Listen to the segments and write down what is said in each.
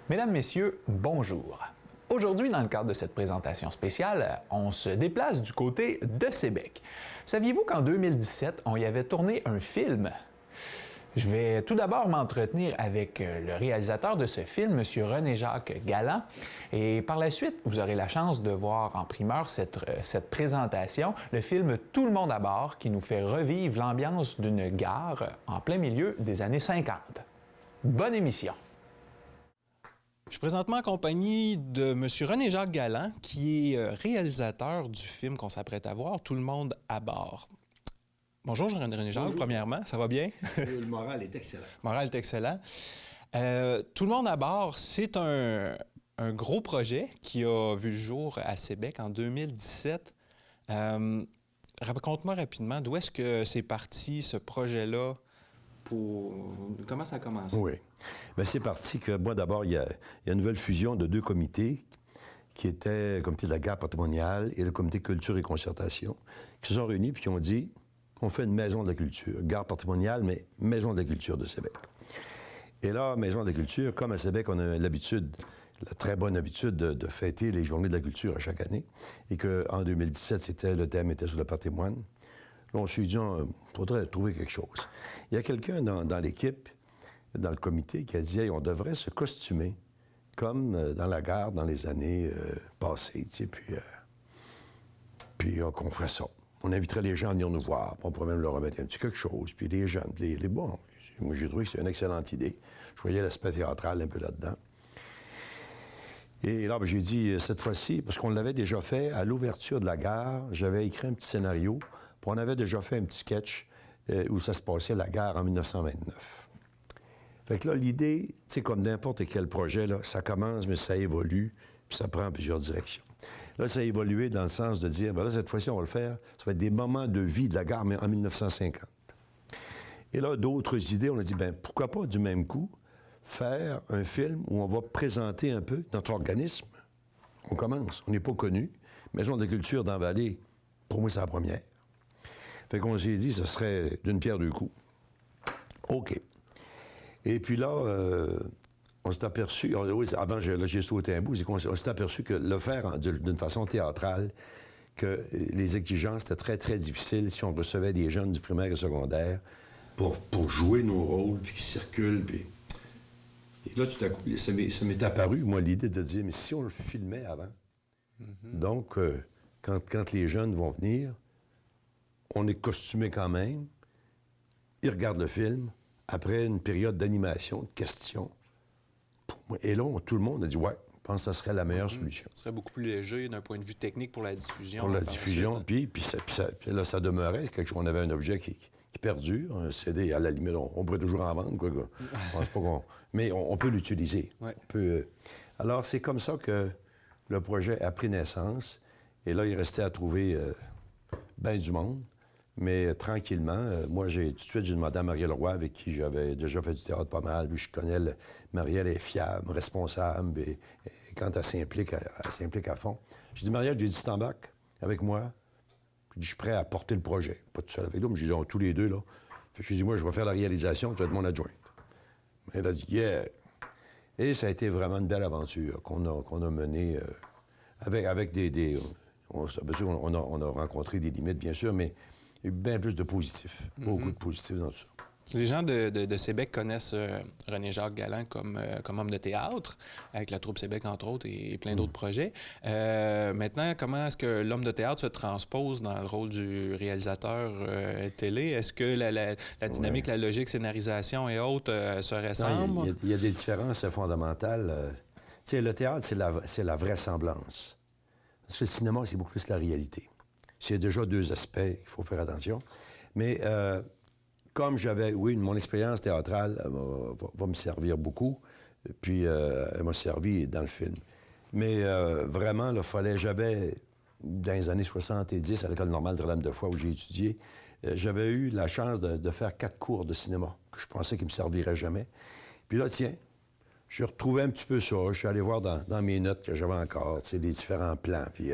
Mesdames, Messieurs, bonjour. Aujourd'hui, dans le cadre de cette présentation spéciale, on se déplace du côté de Sébec. Saviez-vous qu'en 2017, on y avait tourné un film? Je vais tout d'abord m'entretenir avec le réalisateur de ce film, M. René-Jacques Galland, et par la suite, vous aurez la chance de voir en primeur cette présentation, le film Tout le monde à bord, qui nous fait revivre l'ambiance d'une gare en plein milieu des années 50. Bonne émission! Je suis présentement en compagnie de M. René-Jacques Galland, qui est réalisateur du film qu'on s'apprête à voir, Tout le monde à bord. Bonjour, René-Jacques, premièrement, ça va bien? Le moral est excellent. Le moral est excellent. Tout le monde à bord, c'est un gros projet qui a vu le jour à Sébec en 2017. Raconte-moi rapidement, d'où est-ce que c'est parti, ce projet-là? Comment ça a commencé? Oui. Bien, c'est parti que, moi, d'abord, il y a une nouvelle fusion de deux comités qui étaient le comité de la gare patrimoniale et le comité culture et concertation, qui se sont réunis puis qui ont dit on fait une maison de la culture, gare patrimoniale, mais maison de la culture de Sébec. Et là, maison de la culture, comme à Sébec, on a l'habitude, la très bonne habitude de fêter les journées de la culture à chaque année, et qu'en 2017, le thème était sur le patrimoine. Là, on s'est dit, il faudrait trouver quelque chose. Il y a quelqu'un dans l'équipe, dans le comité, qui a dit, hey, on devrait se costumer comme dans la gare dans les années passées, tu sais, puis qu'on ferait ça. On inviterait les gens à venir nous voir, puis on pourrait même leur remettre un petit quelque chose, puis les jeunes, les bons. Moi, j'ai trouvé que c'est une excellente idée. Je voyais l'aspect théâtral un peu là-dedans. Et là, j'ai dit, cette fois-ci, parce qu'on l'avait déjà fait à l'ouverture de la gare, j'avais écrit un petit scénario, puis on avait déjà fait un petit sketch où ça se passait à la gare en 1929. Fait que là, l'idée, tu sais, comme n'importe quel projet, là, ça commence, mais ça évolue, puis ça prend plusieurs directions. Là, ça a évolué dans le sens de dire, bien là, cette fois-ci, on va le faire, ça va être des moments de vie de la gare, mais en 1950. Et là, d'autres idées, on a dit, bien, pourquoi pas, du même coup, faire un film où on va présenter un peu notre organisme. On commence, on n'est pas connu. Maison de la culture dans la vallée, pour moi, c'est la première. Fait qu'on s'est dit, ce serait d'une pierre deux coups. OK. Et puis là, on s'est aperçu, avant j'ai sauté un bout, c'est qu'on s'est aperçu que le faire d'une façon théâtrale, que les exigences étaient très, très difficiles si on recevait des jeunes du primaire et secondaire pour jouer nos rôles, puis qui circulent, puis... Et là, tout à coup, ça m'est apparu, moi, l'idée de dire, mais si on le filmait avant? Donc, quand les jeunes vont venir, on est costumé quand même, ils regardent le film, après une période d'animation, de questions. Et là, tout le monde a dit, ouais, je pense que ça serait la meilleure solution. Ce serait beaucoup plus léger d'un point de vue technique pour la diffusion. Pour la diffusion, puis là, ça demeurait quelque chose. On avait un objet qui perdure, un CD, à la limite, on pourrait toujours en vendre, quoi. Je pense pas mais on peut l'utiliser. Ouais. Alors, c'est comme ça que le projet a pris naissance. Et là, il restait à trouver bien du monde. Mais tranquillement, moi, tout de suite, j'ai demandé à Marielle Roy, avec qui j'avais déjà fait du théâtre pas mal. Puis je connais, Marielle est fiable, responsable, et quand elle s'implique à fond. J'ai dit, Marielle, j'ai dit, t'embarques avec moi. Puis je suis prêt à porter le projet. Pas tout seul avec lui, mais j'ai dit, tous les deux, là. Fait que j'ai dit, moi, je vais faire la réalisation, tu vas être mon adjointe. Elle a dit, yeah! Et ça a été vraiment une belle aventure qu'on a menée avec des... On a rencontré des limites, bien sûr, mais il y a eu bien plus de positifs. Beaucoup de positifs dans tout ça. Les gens de Sébec connaissent René-Jacques Galland comme homme de théâtre, avec la troupe Sébec, entre autres, et plein d'autres projets. Maintenant, comment est-ce que l'homme de théâtre se transpose dans le rôle du réalisateur télé? Est-ce que la dynamique, la logique, scénarisation et autres se ressemblent? Il y a des différences fondamentales. Tu sais, le théâtre, c'est la vraisemblance. Parce que le cinéma, c'est beaucoup plus la réalité. Il y a déjà deux aspects qu'il faut faire attention. Mais... comme j'avais, mon expérience théâtrale va me servir beaucoup, puis elle m'a servi dans le film. Mais vraiment, j'avais, dans les années 70, à l'École normale de Notre-Dame-de-Foix, où j'ai étudié, j'avais eu la chance de faire 4 cours de cinéma, que je pensais qu'ils me serviraient jamais. Puis là, tiens, j'ai retrouvé un petit peu ça. Je suis allé voir dans mes notes que j'avais encore, tu sais, les différents plans. Puis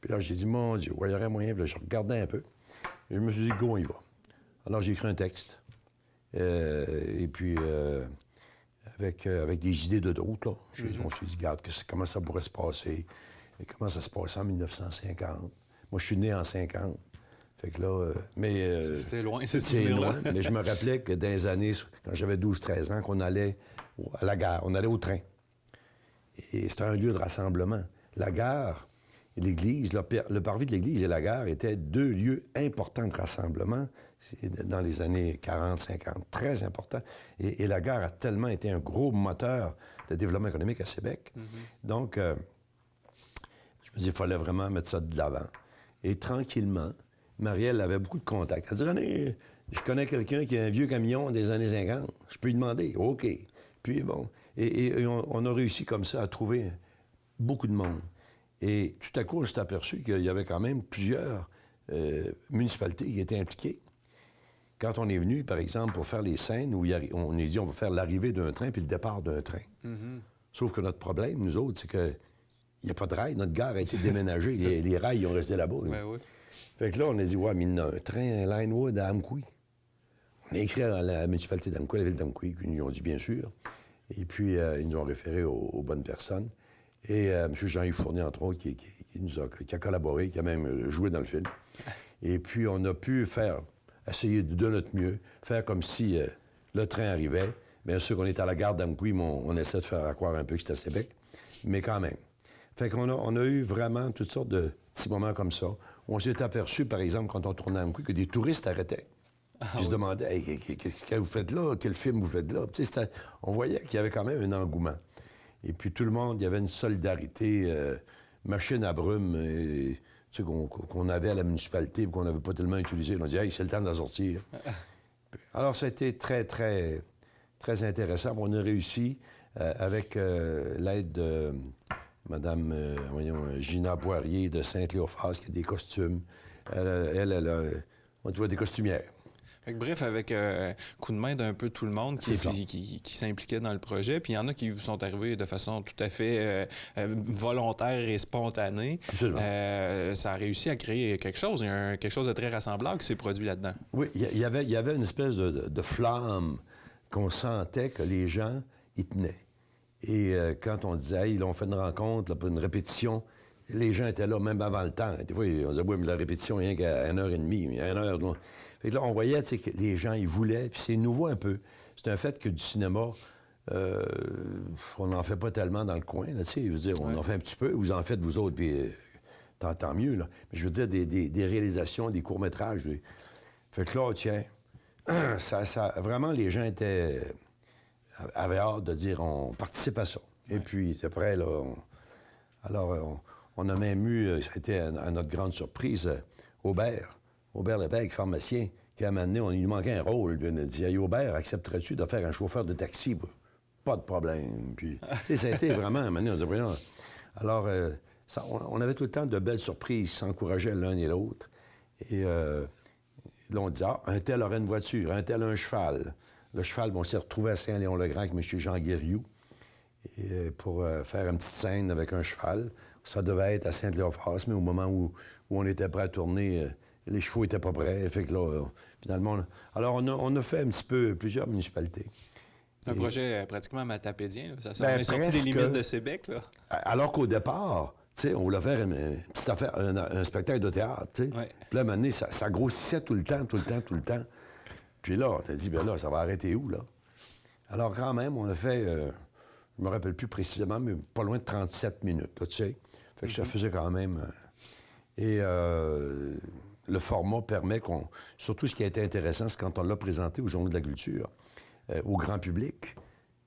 là, j'ai dit, mon Dieu, il y aurait moyen. Puis là, je regardais un peu. Et je me suis dit, go, on y va. Alors, j'ai écrit un texte. Et puis, avec des idées de d'autres. On s'est dit, regarde, comment ça pourrait se passer? Et comment ça se passait en 1950? Moi, je suis né en 50. Fait que là, c'est loin, c'est loin. Mais je me rappelais que dans les années, quand j'avais 12-13 ans, qu'on allait à la gare, on allait au train. Et c'était un lieu de rassemblement. La gare et l'église, le parvis de l'église et la gare étaient deux lieux importants de rassemblement dans les années 40-50, très importants. Et la gare a tellement été un gros moteur de développement économique à Québec. Donc, je me dis, il fallait vraiment mettre ça de l'avant. Et tranquillement, Marielle avait beaucoup de contacts. Elle dit, René, je connais quelqu'un qui a un vieux camion des années 50. Je peux lui demander. OK. Puis bon, et on a réussi comme ça à trouver beaucoup de monde. Et tout à coup, on s'est aperçu qu'il y avait quand même plusieurs municipalités qui étaient impliquées. Quand on est venu, par exemple, pour faire les scènes, où on a dit on va faire l'arrivée d'un train puis le départ d'un train. Sauf que notre problème, nous autres, c'est qu'il n'y a pas de rail. Notre gare a été déménagée. Les rails, ils ont resté là-bas. Ben oui. Fait que là, on a dit, ouais, mais il y a un train Linewood à Amqui. On a écrit à la municipalité d'Amqui, à la ville d'Amqui, puis ils nous ont dit, bien sûr. Et puis, ils nous ont référé aux bonnes personnes. Et M. Jean-Yves Fournier, entre autres, qui a collaboré, qui a même joué dans le film. Et puis, on a pu essayer de notre mieux, faire comme si le train arrivait. Bien sûr qu'on est à la gare d'Amqui, mais on essaie de faire croire un peu que c'était à Québec. Mais quand même. Fait qu'on a eu vraiment toutes sortes de petits moments comme ça. On s'est aperçu, par exemple, quand on tournait à Amqui, que des touristes arrêtaient. Ils se demandaient, hey, qu'est-ce que vous faites là? Quel film vous faites là? On voyait qu'il y avait quand même un engouement. Et puis tout le monde, il y avait une solidarité, machine à brume, qu'on avait à la municipalité et qu'on n'avait pas tellement utilisé. On a dit, hey, c'est le temps de la sortir. Alors, ça a été très, très, très intéressant. On a réussi, avec l'aide de Mme Gina Poirier de Saint-Léophas, qui a des costumes. On voit des costumières. Bref, avec coup de main d'un peu tout le monde qui s'impliquait dans le projet. Puis il y en a qui vous sont arrivés de façon tout à fait volontaire et spontanée. Absolument. Ça a réussi à créer quelque chose. Il y a quelque chose de très rassembleur qui s'est produit là-dedans. Oui, il y avait une espèce de flamme qu'on sentait que les gens y tenaient. Et quand on disait, hey, là, on fait une rencontre, là, une répétition, les gens étaient là même avant le temps. Des fois, on disait, oui, mais la répétition, rien qu'à 1h30, 1h. Fait que là, on voyait que les gens, ils voulaient, puis c'est nouveau un peu. C'est un fait que du cinéma, on n'en fait pas tellement dans le coin, là, tu sais. Je veux dire, on en fait un petit peu, vous en faites, vous autres, puis tant mieux, là. Mais je veux dire, des réalisations, des courts-métrages. Fait que là, tiens, vraiment, les gens avaient hâte de dire, on participe à ça. Et puis, après, là, on a même eu, ça a été à notre grande surprise, Aubert Lévesque, pharmacien, qui a amené, il lui manquait un rôle. Puis on a dit, hey, Aubert, accepterais-tu de faire un chauffeur de taxi? Pas de problème. Puis, tu sais, ça a été vraiment amené. Alors, on avait tout le temps de belles surprises, s'encourageaient l'un et l'autre. Et là, on dit, un tel aurait une voiture, un tel a un cheval. Le cheval, on s'est retrouvé à Saint-Léon-le-Grand avec M. Jean Guériou pour faire une petite scène avec un cheval. Ça devait être à Saint-Léophas, mais au moment où on était prêt à tourner, les chevaux n'étaient pas prêts. Fait que là, finalement... Alors, on a fait un petit peu plusieurs municipalités. Un projet pratiquement matapédien. Là. On est sorti des limites de Québec. Là. Alors qu'au départ, on voulait faire une petite affaire, un spectacle de théâtre. Puis là, à un moment donné, ça grossissait tout le temps. Puis là, on t'a dit, bien là, ça va arrêter où, là? Alors, quand même, on a fait, je me rappelle plus précisément, mais pas loin de 37 minutes, là, tu sais. Fait que ça faisait quand même... et le format permet qu'on... Surtout, ce qui a été intéressant, c'est quand on l'a présenté aux Journées de la culture, au grand public,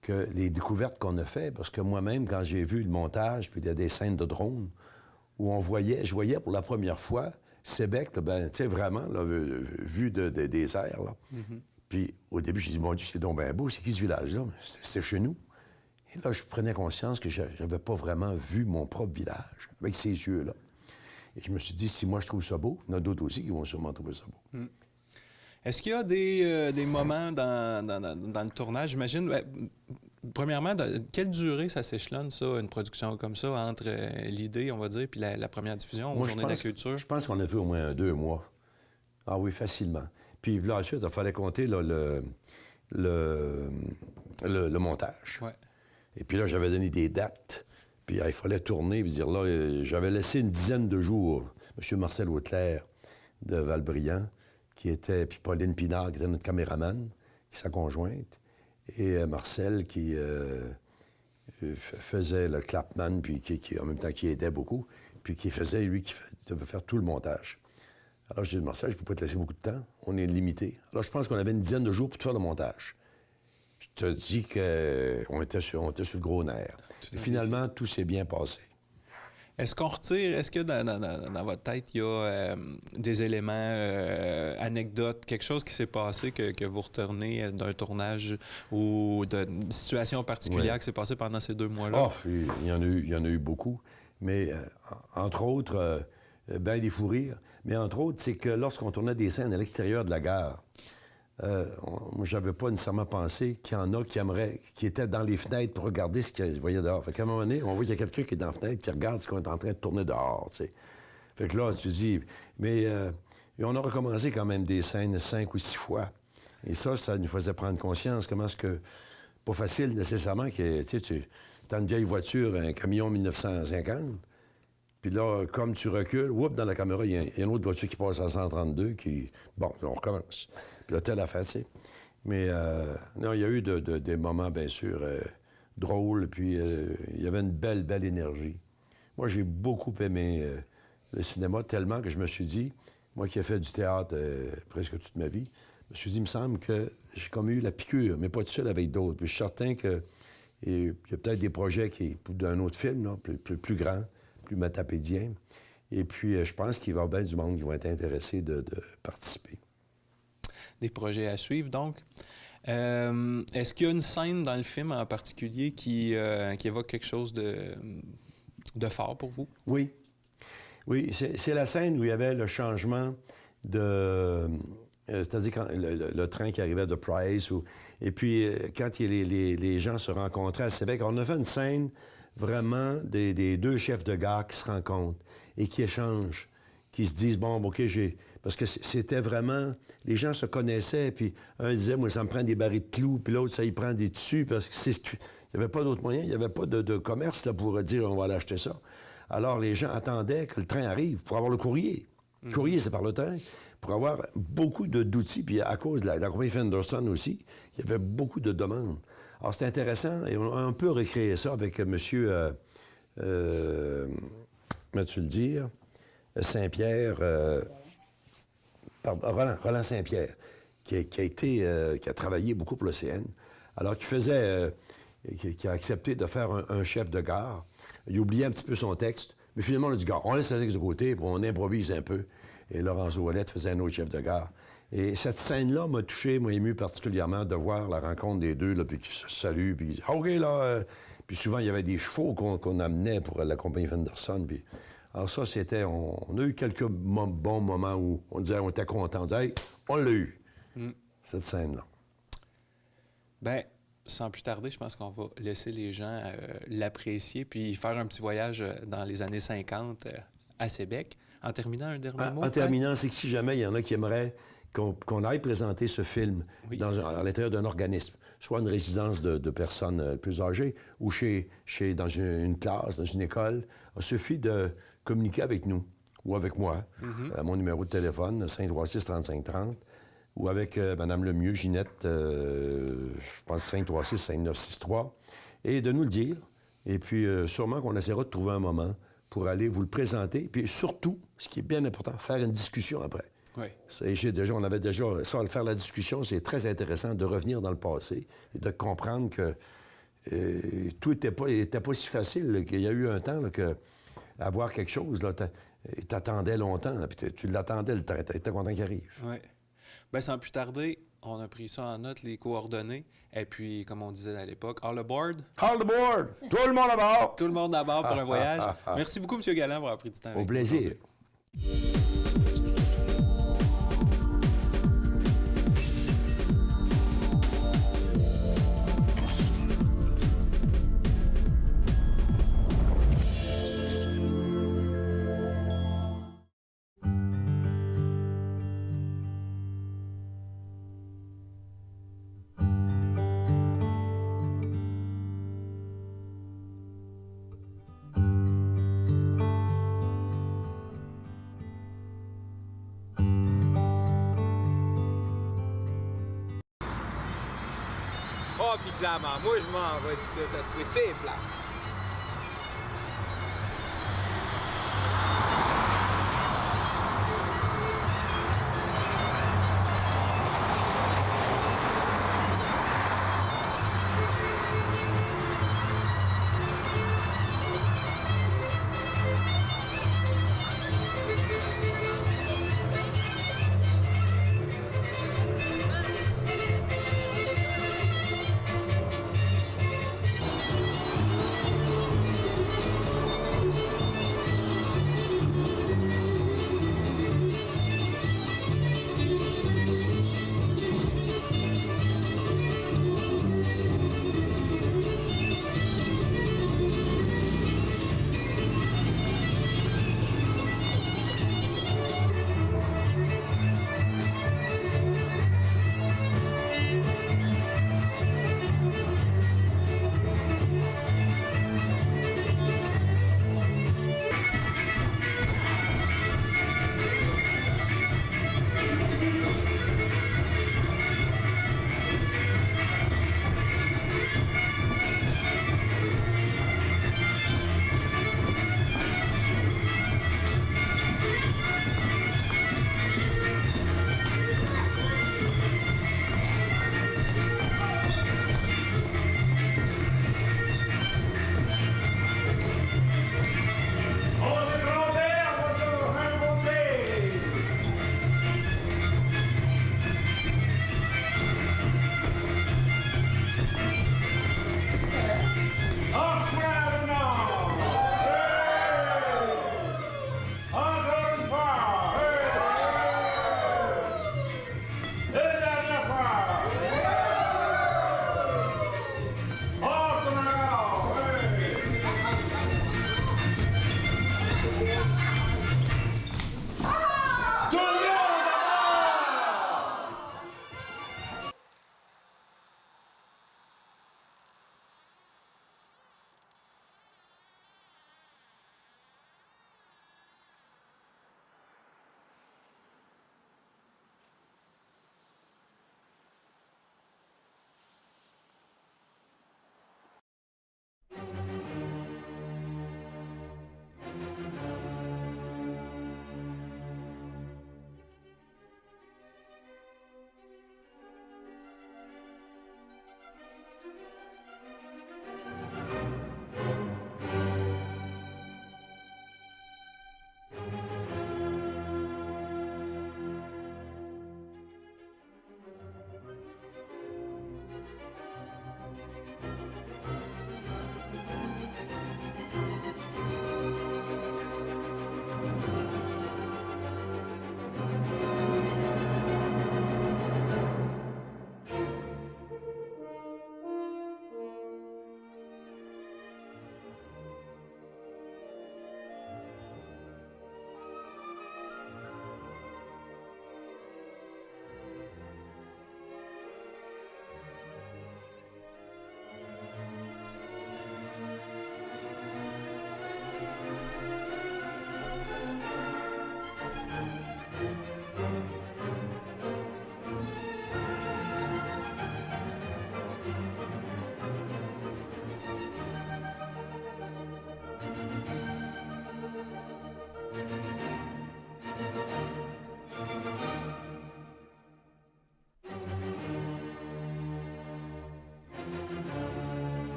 que les découvertes qu'on a faites, parce que moi-même, quand j'ai vu le montage, puis il y a des scènes de drone, où je voyais pour la première fois Québec, tu sais, vraiment, là, vu des airs, là. Puis au début, j'ai dit, mon Dieu, c'est donc bien beau, c'est qui ce village-là? C'est chez nous. Et là, je prenais conscience que je n'avais pas vraiment vu mon propre village, avec ces yeux-là. Et je me suis dit, si moi je trouve ça beau, il y en a d'autres aussi qui vont sûrement trouver ça beau. Est-ce qu'il y a des moments dans le tournage, j'imagine, premièrement, quelle durée ça s'échelonne, ça, une production comme ça, entre l'idée, on va dire, puis la première diffusion aux Journées de la culture? Je pense qu'on a fait au moins 2 mois. Ah oui, facilement. Puis là, ensuite, il fallait compter là, le montage. Ouais. Et puis là, j'avais donné des dates. Puis il fallait tourner. Puis dire là, j'avais laissé une dizaine de jours. M. Marcel Auclair de Valbriand, qui était, puis Pauline Pinard, qui était notre caméraman, qui est sa conjointe. Et Marcel, qui faisait le clapman, puis en même temps, qui aidait beaucoup. Puis qui faisait, lui, qui devait faire tout le montage. Alors, je dis, Marcel, je ne peux pas te laisser beaucoup de temps. On est limité. Alors, je pense qu'on avait une dizaine de jours pour tout faire le montage. Je te dis qu'on était sur le gros nerf. Et finalement, tout s'est bien passé. Est-ce qu'on retire, est-ce que dans votre tête, il y a des éléments, anecdotes, quelque chose qui s'est passé que vous retournez d'un tournage ou d'une situation particulière qui s'est passée pendant ces 2 mois-là? Oh, il y en a eu beaucoup. Mais, entre autres, ben des fous rires. Mais entre autres, c'est que lorsqu'on tournait des scènes à l'extérieur de la gare, moi, j'avais pas nécessairement pensé qu'il y en a qui étaient dans les fenêtres pour regarder ce qu'ils voyaient dehors. Fait qu'à un moment donné, on voit qu'il y a quelqu'un qui est dans la fenêtre qui regarde ce qu'on est en train de tourner dehors, tu sais. Fait que là, tu dis... Mais on a recommencé quand même des scènes 5 ou 6 fois. Et ça nous faisait prendre conscience comment est-ce que... Pas facile nécessairement que, tu sais, t'as une vieille voiture, un camion 1950, puis là, comme tu recules, whoop, dans la caméra, il y a une autre voiture qui passe à 132 qui... Bon, on recommence. Puis là, telle affaire, tu sais. Mais non, il y a eu des moments, bien sûr, drôles, puis il y avait une belle, belle énergie. Moi, j'ai beaucoup aimé le cinéma, tellement que je me suis dit, moi qui ai fait du théâtre presque toute ma vie, je me suis dit, il me semble que j'ai comme eu la piqûre, mais pas tout seul avec d'autres. Puis je suis certain qu'il y a peut-être des projets d'un autre film, là, plus grand, plus matapédien. Et puis, je pense qu'il va y avoir bien du monde qui vont être intéressés de participer. Des projets à suivre, donc. Est-ce qu'il y a une scène dans le film en particulier qui évoque quelque chose de fort pour vous? Oui. Oui, c'est la scène où il y avait le changement de... c'est-à-dire quand le train qui arrivait de Price, et puis quand les gens se rencontraient à Sébec, on a fait une scène vraiment des 2 chefs de gare qui se rencontrent et qui échangent, qui se disent, bon, OK, parce que c'était vraiment... Les gens se connaissaient, puis un disait, moi, ça me prend des barils de clous, puis l'autre, ça y prend des tissus, parce que il n'y avait pas d'autre moyen, il n'y avait pas de commerce là, pour dire, on va aller acheter ça. Alors, les gens attendaient que le train arrive pour avoir le courrier. Le courrier, c'est par le train. Pour avoir beaucoup d'outils, puis à cause de la compagnie Fenderson aussi, il y avait beaucoup de demandes. Alors, c'est intéressant, et on a un peu recréé ça avec monsieur, comment-tu le dire, Saint-Pierre, Roland Saint-Pierre, qui a travaillé beaucoup pour l'OCN. Alors, qui a accepté de faire un chef de gare. Il oubliait un petit peu son texte, mais finalement, on a dit, gars, on laisse le texte de côté, puis on improvise un peu. Et Laurence Ouellette faisait un autre chef de gare. Et cette scène-là m'a touché, m'a ému particulièrement de voir la rencontre des deux, là, puis qu'ils se saluent, puis ils disent, OK, là... Puis souvent, il y avait des chevaux qu'on amenait pour la compagnie Fenderson. Puis... Alors ça, c'était... On a eu quelques bons moments où on disait, on était contents. On disait, hey, on l'a eu, cette scène-là. Bien, sans plus tarder, je pense qu'on va laisser les gens l'apprécier puis faire un petit voyage dans les années 50 à Sébec. En terminant, un dernier mot? En terminant, c'est que si jamais il y en a qui aimeraient qu'on aille présenter ce film à l'intérieur d'un organisme, soit une résidence de personnes plus âgées ou dans une classe, dans une école, il suffit de communiquer avec nous ou avec moi, à mon numéro de téléphone, 536-3530, ou avec Mme Lemieux, Ginette, je pense 536-5963, et de nous le dire. Et puis, sûrement qu'on essaiera de trouver un moment pour aller vous le présenter. Puis surtout, ce qui est bien important, faire une discussion après. Oui. On avait déjà ça, faire la discussion, c'est très intéressant de revenir dans le passé et de comprendre que tout n'était pas si facile, là, qu'il y a eu un temps là, que avoir quelque chose, t'attendais longtemps, là, puis tu l'attendais, le train, t'étais content qu'il arrive. Oui. Bien, sans plus tarder, on a pris ça en note, les coordonnées. Et puis, comme on disait à l'époque, all aboard. All aboard! Tout le monde à bord! Tout le monde à bord pour un voyage. Merci beaucoup, M. Galland, pour avoir pris du temps avec nous. Au plaisir. puis Flamand. Moi, je m'en vais d'ici, c'est plat.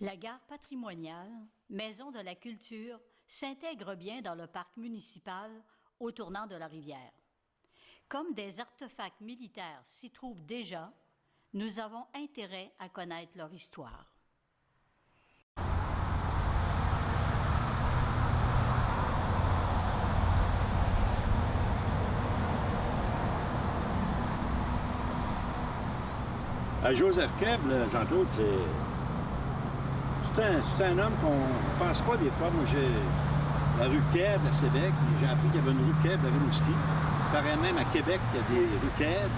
La gare patrimoniale, maison de la culture, s'intègre bien dans le parc municipal au tournant de la rivière. Comme des artefacts militaires s'y trouvent déjà, nous avons intérêt à connaître leur histoire. À Joseph Keb, Jean-Claude, C'est un homme qu'on ne pense pas des fois. Moi, j'ai la rue Keb à Sébec, j'ai appris qu'il y avait une rue Keb à Rimouski. Il paraît même à Québec qu'il y a des rues Keb.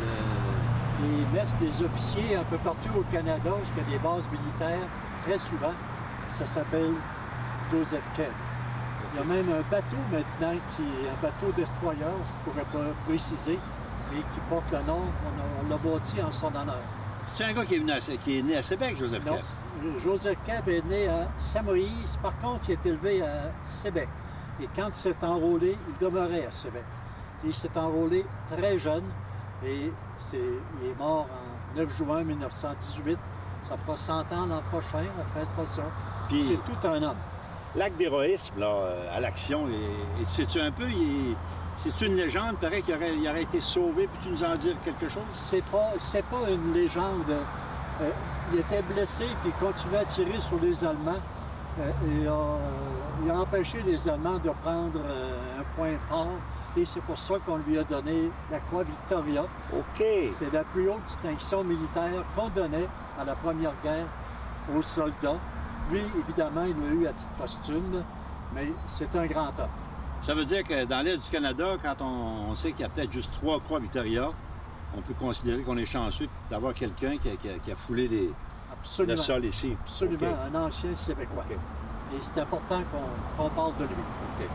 Ils mettent des officiers un peu partout au Canada, parce qu'il y a des bases militaires, très souvent. Ça s'appelle Joseph Keb. Il y a même un bateau maintenant, qui est un bateau destroyer, je ne pourrais pas préciser, et qui porte le nom, on l'a bâti en son honneur. C'est un gars qui est né à Sébec, Joseph Non, Keb. Joseph Keb est né à Saint-Moïse, par contre, il est élevé à Sébec. Et quand il s'est enrôlé, il demeurait à Sébec. Il s'est enrôlé très jeune, et il est mort en 9 juin 1918. Ça fera 100 ans l'an prochain, on fêtera ça. Puis c'est tout un homme. L'acte d'héroïsme, là, à l'action, et sais-tu un peu, c'est-tu une légende? Il paraît qu'il aurait été sauvé. Peux-tu nous en dire quelque chose? C'est pas une légende. Il était blessé, puis il continuait à tirer sur les Allemands. Il a empêché les Allemands de prendre un point fort. Et c'est pour ça qu'on lui a donné la Croix Victoria. OK. C'est la plus haute distinction militaire qu'on donnait à la Première Guerre aux soldats. Lui, évidemment, il l'a eu à titre posthume, mais c'est un grand homme. Ça veut dire que dans l'Est du Canada, quand on sait qu'il y a peut-être juste 3 Croix Victoria, on peut considérer qu'on est chanceux d'avoir quelqu'un qui a foulé le sol ici. Absolument, Okay. un ancien Québécois. Okay. Et c'est important qu'on parle de lui. OK.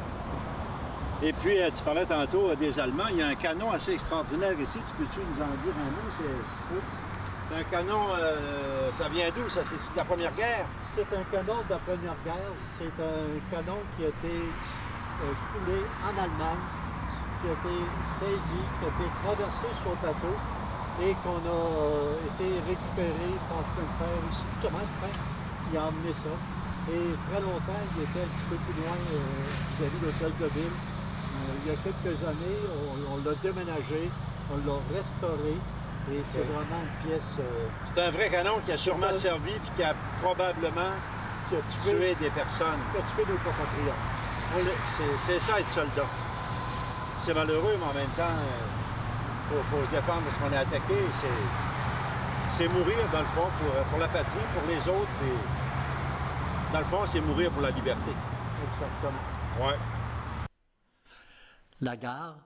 Et puis, tu parlais tantôt des Allemands. Il y a un canon assez extraordinaire ici. Tu peux-tu nous en dire un mot? C'est un canon, ça vient d'où, ça? C'est de la Première Guerre? C'est un canon de la Première Guerre. C'est un canon qui a été coulé en Allemagne, qui a été saisi, qui a été traversé sur le bateau et qu'on a été récupéré par le chemin de fer ici. Justement, le train qui a emmené ça. Et très longtemps, il était un petit peu plus loin vis-à-vis de l'hôtel de ville. Il y a quelques années, on l'a déménagé, on l'a restauré et c'est vraiment une pièce... C'est un vrai canon qui a sûrement servi et qui a probablement tué des personnes. Qui a tué nos compatriotes. Oui. C'est ça être soldat. C'est malheureux, mais en même temps, il faut se défendre parce qu'on est attaqué. C'est mourir, dans le fond, pour la patrie, pour les autres. Et, dans le fond, c'est mourir pour la liberté. Exactement. Ouais. La gare,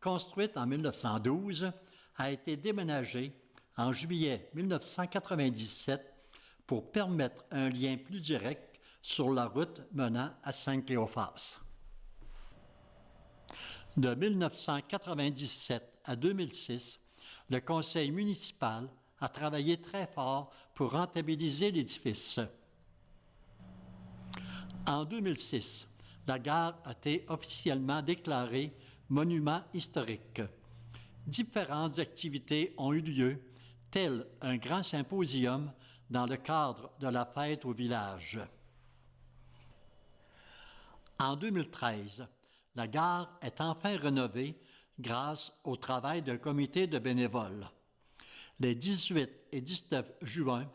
construite en 1912, a été déménagée en juillet 1997 pour permettre un lien plus direct sur la route menant à Saint-Cléophas. De 1997 à 2006, le conseil municipal a travaillé très fort pour rentabiliser l'édifice. En 2006, la gare a été officiellement déclarée monument historique. Différentes activités ont eu lieu, tel un grand symposium dans le cadre de la fête au village. En 2013, la gare est enfin rénovée grâce au travail d'un comité de bénévoles. Les 18 et 19 juin,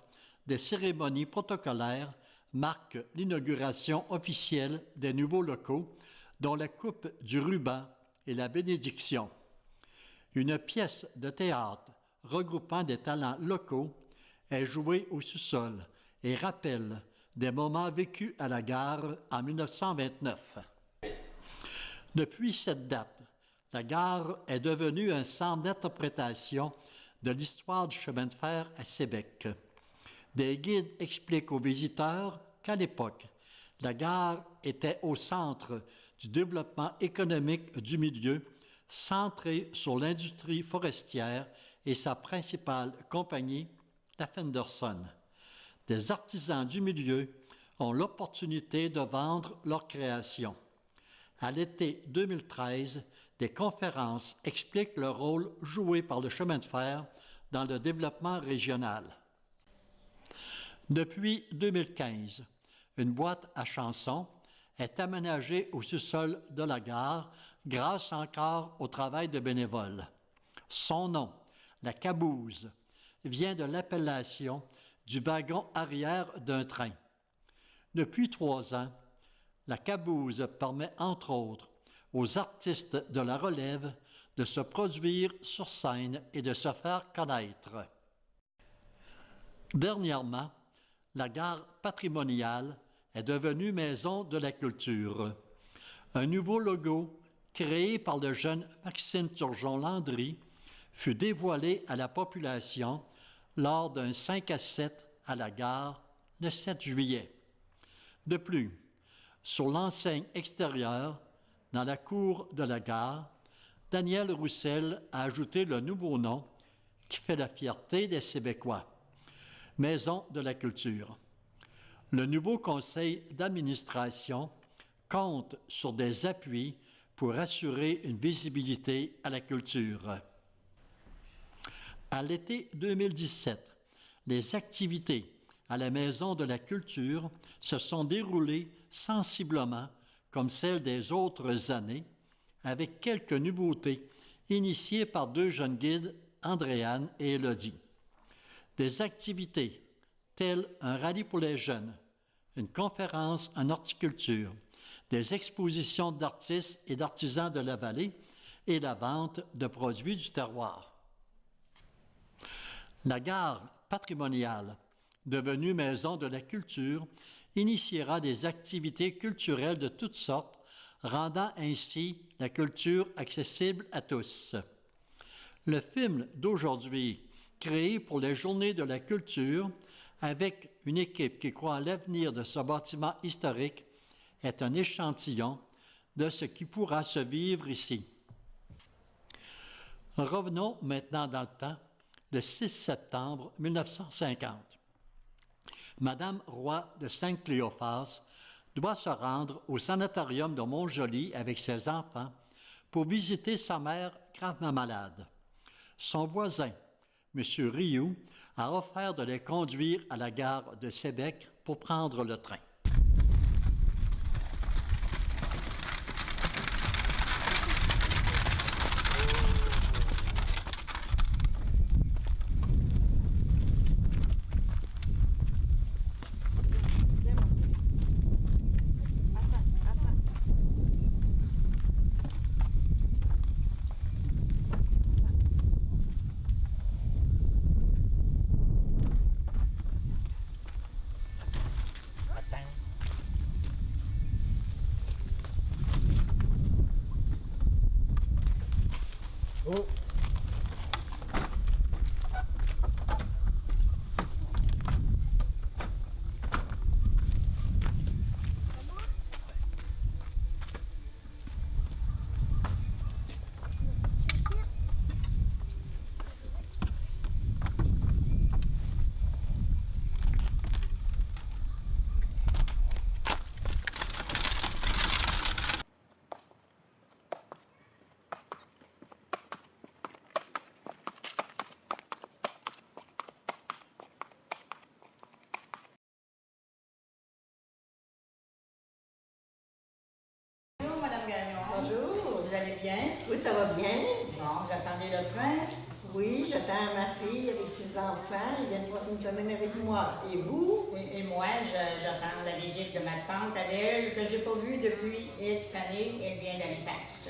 des cérémonies protocolaires marquent l'inauguration officielle des nouveaux locaux, dont la coupe du ruban et la bénédiction. Une pièce de théâtre regroupant des talents locaux est jouée au sous-sol et rappelle des moments vécus à la gare en 1929. Depuis cette date, la gare est devenue un centre d'interprétation de l'histoire du chemin de fer à Sébec. Des guides expliquent aux visiteurs qu'à l'époque, la gare était au centre du développement économique du milieu, centré sur l'industrie forestière et sa principale compagnie, la Fenderson. Des artisans du milieu ont l'opportunité de vendre leurs créations. À l'été 2013, des conférences expliquent le rôle joué par le chemin de fer dans le développement régional. Depuis 2015, une boîte à chansons est aménagée au sous-sol de la gare grâce encore au travail de bénévoles. Son nom, la caboose, vient de l'appellation du wagon arrière d'un train. Depuis 3 ans, la caboose permet entre autres aux artistes de la relève de se produire sur scène et de se faire connaître. Dernièrement, la gare patrimoniale est devenue Maison de la culture. Un nouveau logo, créé par le jeune Maxime Turgeon-Landry, fut dévoilé à la population lors d'un 5 à 7 à la gare le 7 juillet. De plus, sur l'enseigne extérieure, dans la cour de la gare, Daniel Roussel a ajouté le nouveau nom qui fait la fierté des Québécois, Maison de la culture. Le nouveau conseil d'administration compte sur des appuis pour assurer une visibilité à la culture. À l'été 2017, les activités à la Maison de la culture se sont déroulées sensiblement comme celles des autres années, avec quelques nouveautés initiées par deux jeunes guides, Andréane et Élodie. Des activités telles un rallye pour les jeunes, une conférence en horticulture, des expositions d'artistes et d'artisans de la vallée et la vente de produits du terroir. La gare patrimoniale, devenue Maison de la culture, initiera des activités culturelles de toutes sortes, rendant ainsi la culture accessible à tous. Le film d'aujourd'hui, créé pour les Journées de la culture, avec une équipe qui croit à l'avenir de ce bâtiment historique, est un échantillon de ce qui pourra se vivre ici. Revenons maintenant dans le temps, le 6 septembre 1950. Madame Roy de Saint-Cléophas doit se rendre au sanatorium de Montjoly avec ses enfants pour visiter sa mère gravement malade. Son voisin, M. Rioux, a offert de les conduire à la gare de Sébec pour prendre le train. Bonjour, vous allez bien? Oui, ça va bien. Bon, vous attendez le train? Oui, j'attends ma fille avec ses enfants. Ils viennent passer une semaine avec moi. Et vous? Et moi, j'attends la visite de ma tante Adèle, que j'ai pas vue depuis X années. Elle vient d'Halifax.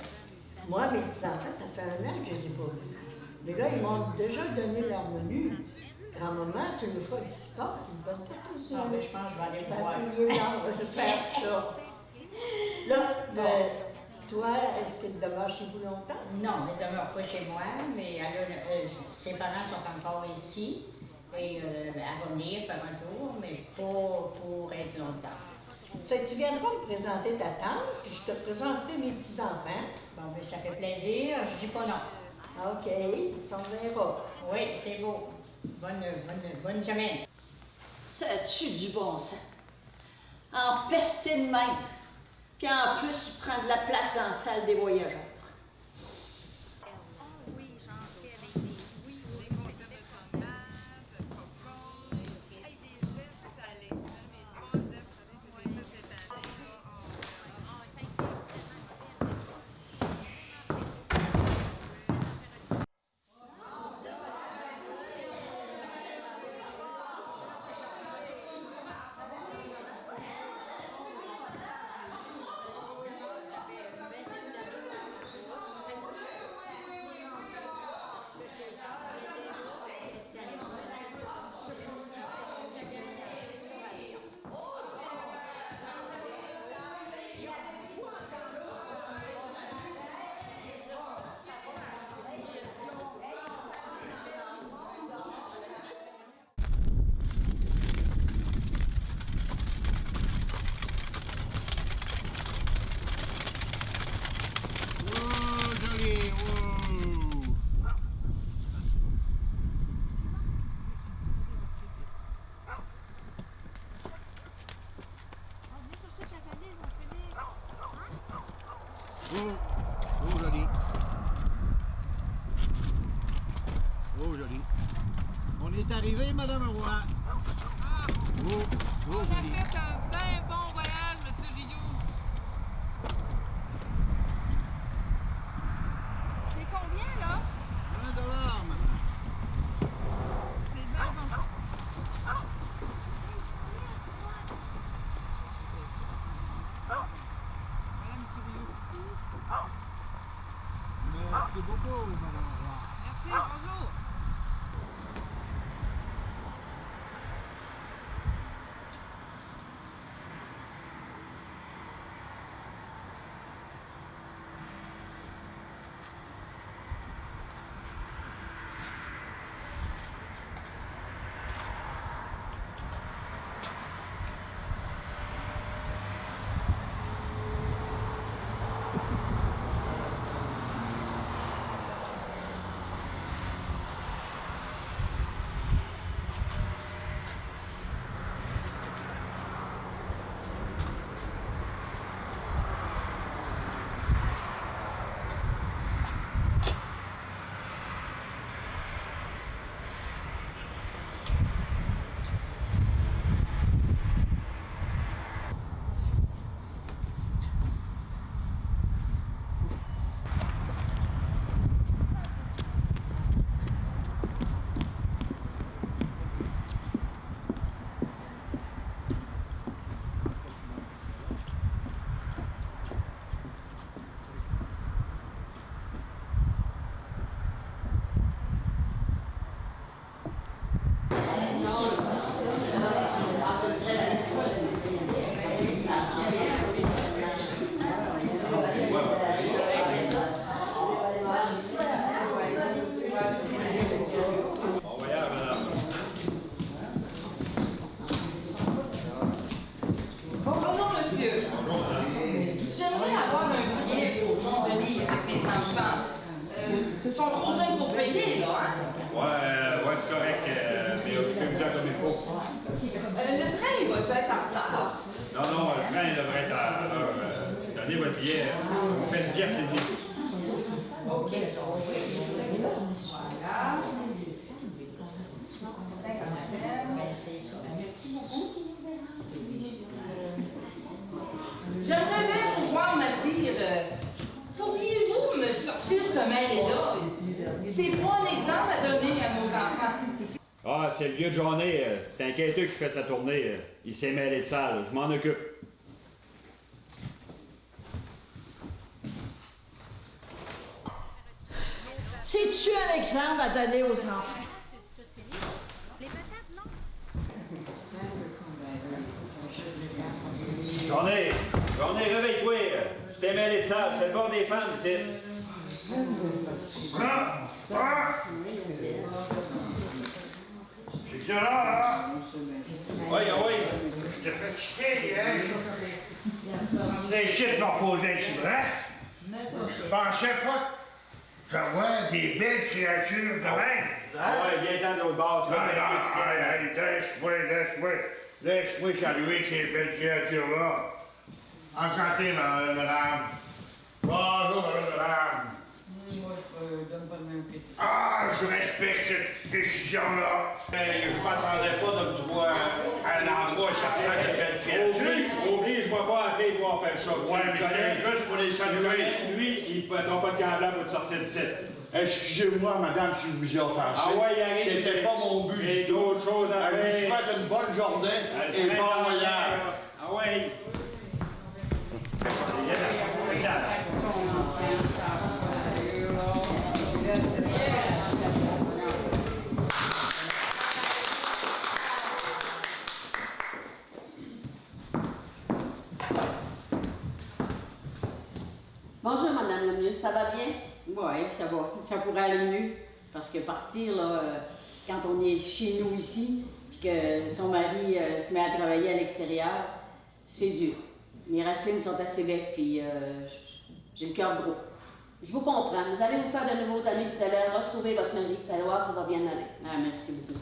Moi, mes petits-enfants, ça fait 1 an que je ne les ai pas vus. Mais là, ils m'ont déjà donné leur menu. Grand-maman, tu nous feras du sport. Une bonne tête aussi. Ah, mais je pense que je vais aller le voir. C'est mieux, là, on va faire ça. Là, toi, est-ce qu'elle demeure chez vous longtemps? Non, elle ne demeure pas chez moi, mais ses parents sont encore ici. Et elle va venir faire un tour, mais pas pour être longtemps. Fait que tu viendras me présenter ta tante, puis je te présenterai mes petits-enfants. Bon, ben, ça fait plaisir. Je dis pas non. OK, ils sont bien beaux. Oui, c'est beau. Bonne semaine. Ça a-tu du bon sens? Empesté de même. Puis en plus, il prend de la place dans la salle des voyageurs. Oui, j'en fais avec des pots de tomates, cocon, hey, des gestes salés. Mais pas d'œufs, ça fait cette année. Oh, joli. Oh, joli. On est arrivé, Madame Roy. Oh, On a joli. fait un bien bon voyage, Monsieur Rio. C'est combien, là? $1, madame. C'est bien bon. Voilà, Monsieur Rio. Merci beaucoup, Madame Roy. Merci, bonjour. Bonjour, monsieur. J'aimerais avoir un billet pour Montjoly avec mes enfants. Ils sont trop jeunes pour payer, là, hein? Ouais, c'est correct, mais occupez-vous comme il faut. Le train, il va-tu être en retard? Non, le train devrait être à l'heure. Donnez votre billet, vous faites une pièce et demie. OK. J'aimerais bien vous voir, Massire. Pourriez-vous me sortir ce mail-là? C'est pas un exemple à donner à nos enfants. Ah, c'est le vieux de journée, c'est un quêteux qui fait sa tournée. Il s'est mêlé de salle, je m'en occupe. C'est-tu un exemple à donner aux enfants? Journée, réveille-toi. Tu t'es mêlé de salle, c'est le bord des femmes ici. C'est que là, Oui. je te fais chier, hein? Les chips m'ont reposé ici, vrai? Je pensais pas que vois des belles créatures de même. Ah ouais, viens t'en de l'autre bord, tu vas Laisse-moi saluer ces belles créatures-là. Enchanté, madame. Bonjour, madame. Ah, je respecte cette décision-là. Mais je m'attendais pas de me voir à un endroit certain de belles créatures. Oublie, je vais pas appeler Edouard Pelchot. Ouais, mais c'était juste pour les saluer. Lui, il ne mettra pas de camp blanc pour te sortir de site. Excusez-moi, madame, si je vous ai offensé. Ah ouais, il arrive. C'était pas mon but. J'ai d'autres choses à faire. Je vous souhaite une bonne journée et bon voyage. Ah ouais. Bonjour, Madame Lemieux, ça va bien? Oui, ça va. Ça pourrait aller mieux. Parce que partir, là, quand on est chez nous ici, puis que son mari se met à travailler à l'extérieur, c'est dur. Mes racines sont assez belles, puis j'ai le cœur gros. Je vous comprends. Vous allez vous faire de nouveaux amis, puis vous allez retrouver votre mari. Vous allez voir, ça va bien aller. Ah, merci beaucoup.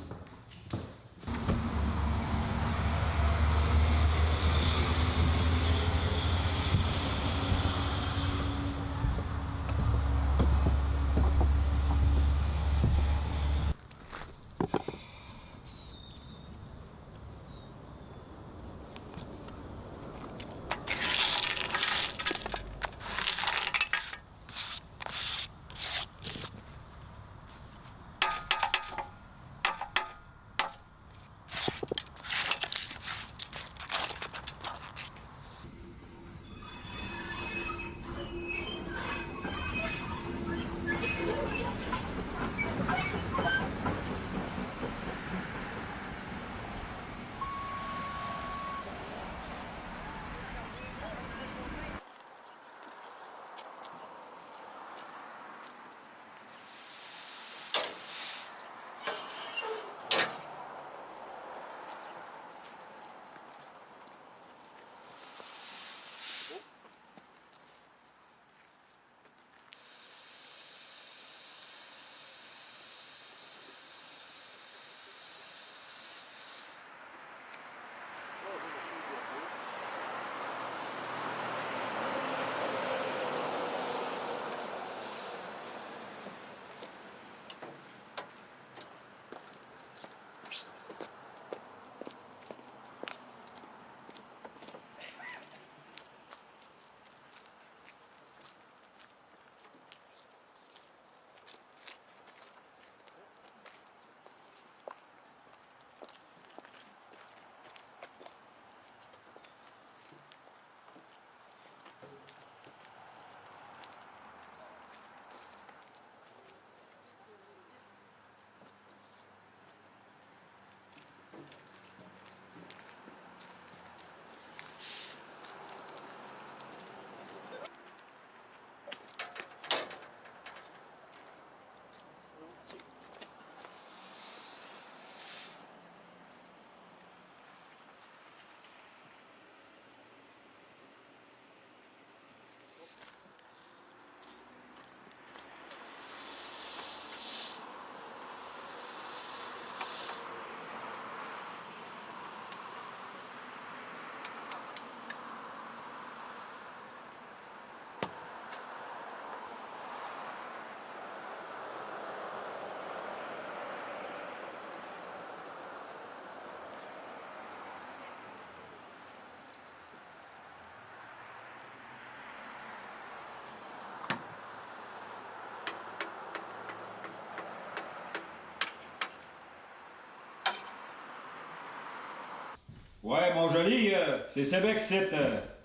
Ouais, mon joli, c'est Sébec site.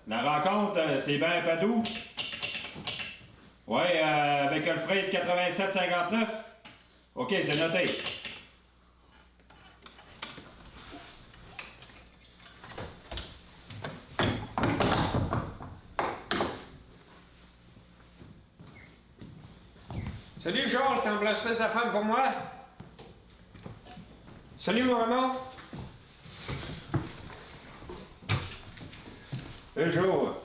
La rencontre, c'est bien Padoue. Ouais, avec un frais de 87,59. OK, c'est noté. Salut Georges, t'embrasserais ta femme pour moi? Salut mon Raymond. Bonjour.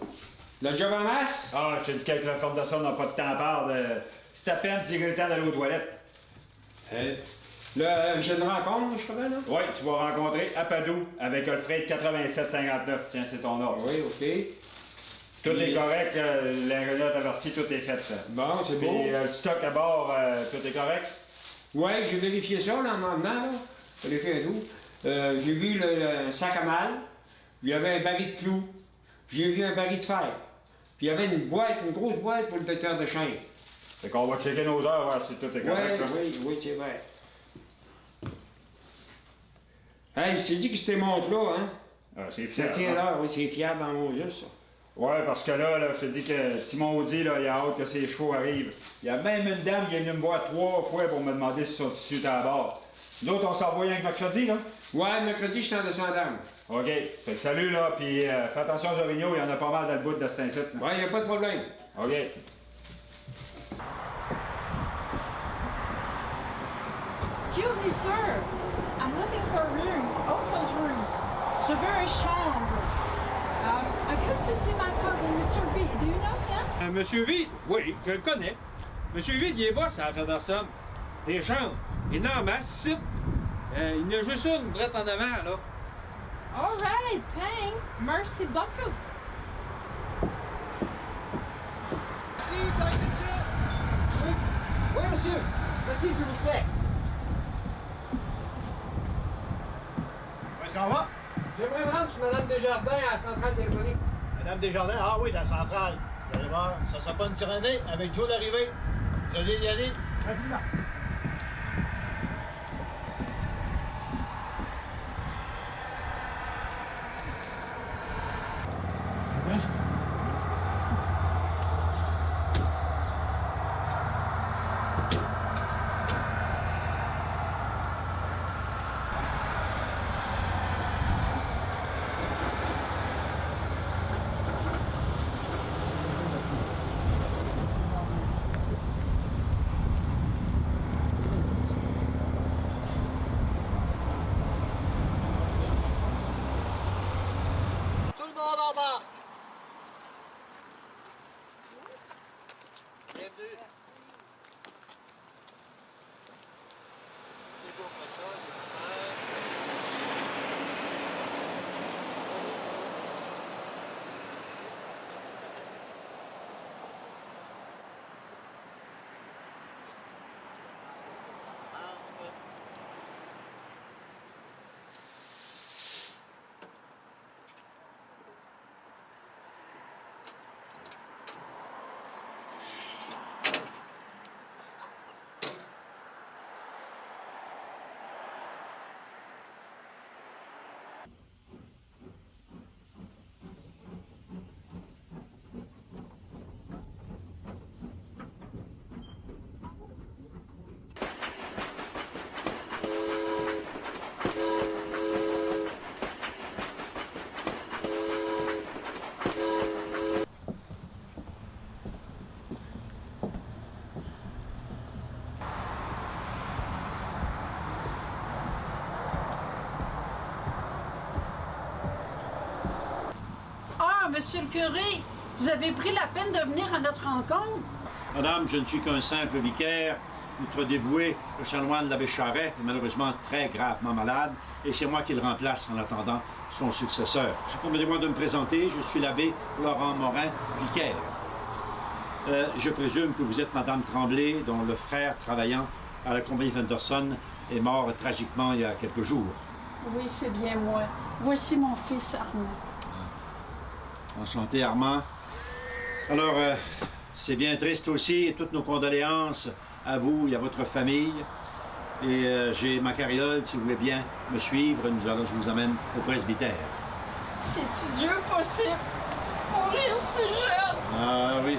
Le job en masse? Ah, je te dis qu'avec la forme de ça, on n'a pas de temps à perdre. C'est à peine si j'ai le temps d'aller aux toilettes. Là, j'ai une rencontre, je crois, là? Oui, tu vas rencontrer à Padoue avec un frais de 87,59. Tiens, c'est ton ordre. Oui, OK. Tout est correct, l'ingénieur averti, tout est fait. Bon, c'est beau. Puis le stock à bord, tout est correct? Oui, j'ai vérifié ça là, en m'en venant, là. Je l'ai fait tout. J'ai vu le sac à mal. Il y avait un baril de clous. J'ai vu un baril de fer. Puis il y avait une grosse boîte pour le vecteur de chaîne. Fait qu'on va checker nos heures, voir si tout est correct. Oui, c'est vrai. Hey, je t'ai dit que c'était montre-là, hein? Ah, c'est Ça fiable. tient l'heure, oui, c'est fiable en haut juste, ça. Ouais, parce que là, je te dis que Timon dit, là, il a hâte que ses chevaux arrivent. Il y a même une dame qui est venue me voir 3 fois pour me demander si son tissu était à bord. Nous autres, on s'en revoit un mercredi, là? Ouais, mercredi, je suis en descendant. OK. Fait que salut, là, puis fais attention aux orignaux, il y en a pas mal dans le bout de cet incite. Ouais, il n'y a pas de problème. OK. Excuse me, sir. I'm looking for a room, hotel's room. Je veux une chambre. I come to see my cousin, Mr. V. Do you know him? Monsieur Vide? Oui, je le connais. Monsieur Vide, il est boss à Federson. Des chambres. Il est en masse, ici. Il y en a juste une brette en avant, là. All right, thanks. Merci beaucoup. Oui, monsieur. Merci, s'il vous plaît. Où est-ce qu'on va? J'aimerais me rendre sur Mme Desjardins à la centrale téléphonique. Madame Desjardins? Ah oui, la centrale. Vous allez voir, ça sera pas une tyrannie avec Joe l'arrivée. Vous allez y aller rapidement. Tout le monde embarque. Bienvenue. C'est beau pour ça, Ah, monsieur le curé, vous avez pris la peine de venir à notre rencontre? Madame, je ne suis qu'un simple vicaire. Notre dévoué, le chanoine l'abbé Charret, est malheureusement très gravement malade et c'est moi qui le remplace en attendant son successeur. Permettez-moi de me présenter, je suis l'abbé Laurent Morin, vicaire. Je présume que vous êtes Madame Tremblay, dont le frère travaillant à la compagnie Fenderson est mort tragiquement il y a quelques jours. Oui, c'est bien moi. Voici mon fils Armand. Enchanté, Armand. Alors, c'est bien triste aussi, et toutes nos condoléances à vous et à votre famille. Et j'ai ma carriole, si vous voulez bien me suivre, je vous amène au presbytère. C'est-tu Dieu possible? Mourir si jeune! Ah oui.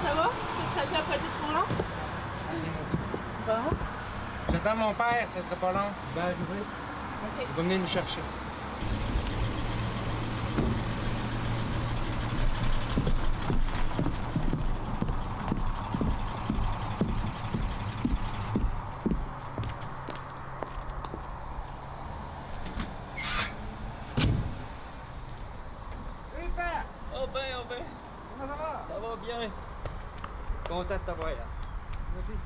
Ça va? Le trajet a pas été trop long? Bon. J'attends mon père, ça sera pas long. Il va arriver. OK. Il va venir nous chercher. Oui, père! Oh ben. Comment ça va? Ça va bien. Content de t'avoir là. Merci.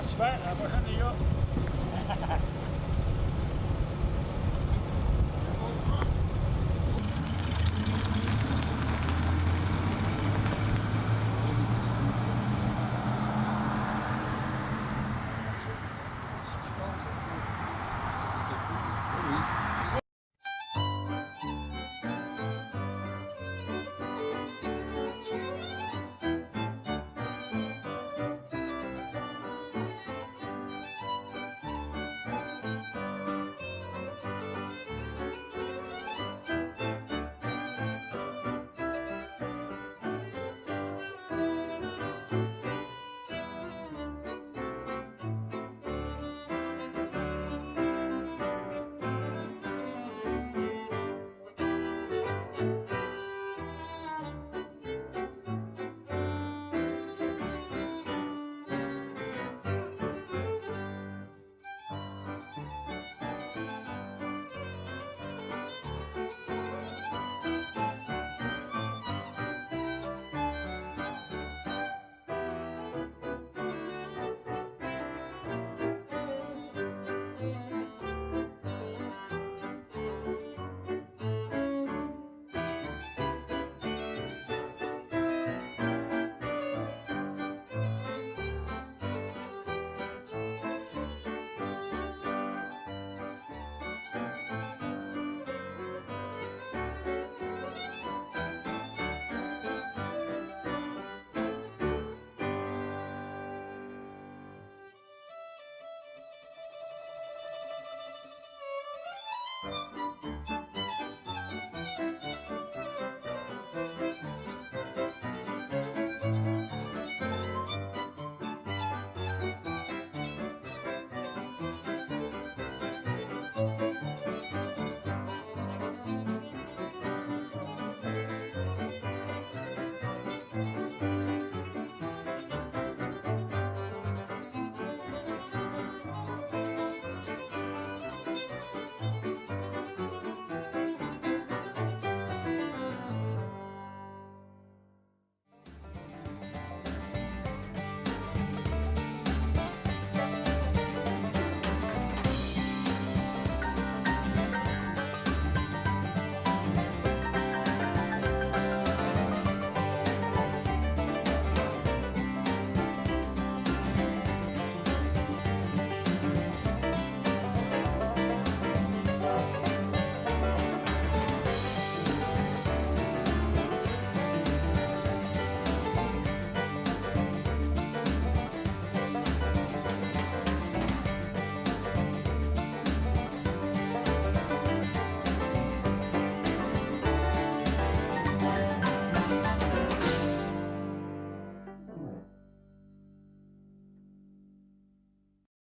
Super, à la prochaine, les gars. Bye!